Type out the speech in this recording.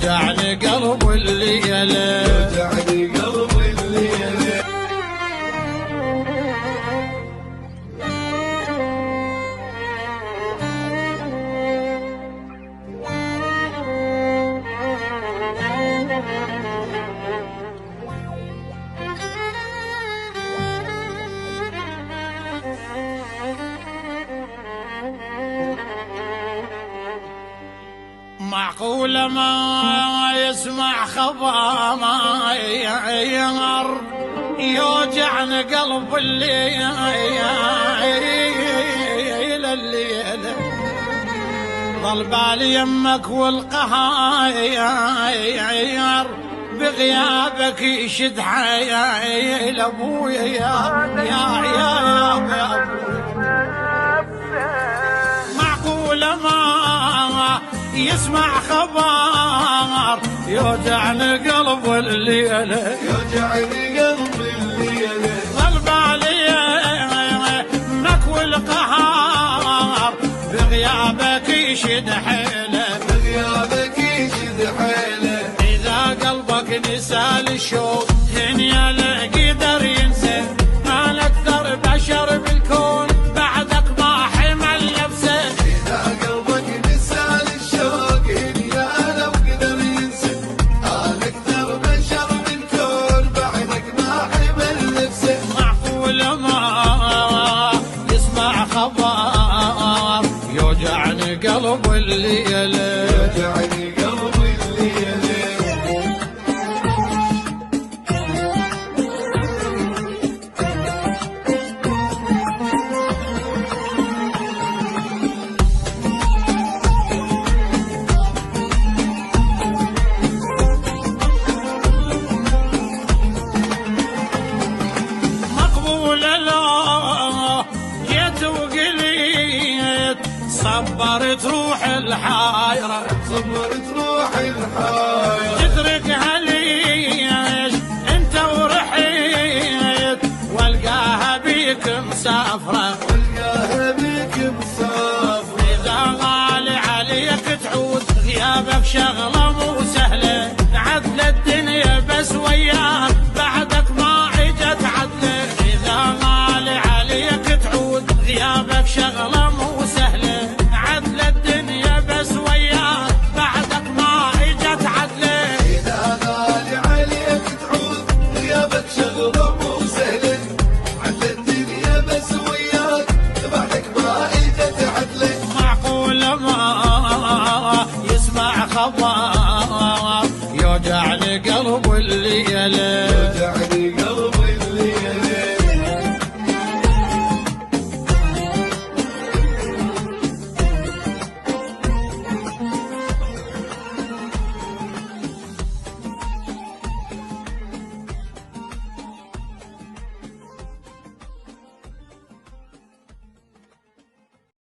يوجعني قلب الليلة، يوجعني قلب الليلة. معقولة ما يسمع خبر ما يعير، يوجعني قلب الليلة، ظل بالي يمك والقهاير، بغيابك يشد حيل ابويا يا معقولة ما يسمع خبر، يوجعني قلب الليلة، يوجعني قلب الليلة. ظل بالي يمك والقهار، بغيابك يشد حيله، بغيابك يشد حيله. إذا قلبك نسى الشوق دنيا لا قدر ينسى، ما نقدر بشر بالكون بعدك ما حمل نفسه. إذا قلبك نسى الشوق دنيا لو قدر ينسى، ما نقدر بشر بالكون بعدك ما حمل نفسه. معقول ما يسمع خبر، يوجعني قلب الليلة، يوجعني قلب الليلة. صبرت روح الحايرة، صبرت روح الحايرة، تتركها ليش انت ورحيت، والقاها بيك مسافرة، والقاها بيك مسافرة. إذا غالي عليك تعود غيابك شغلة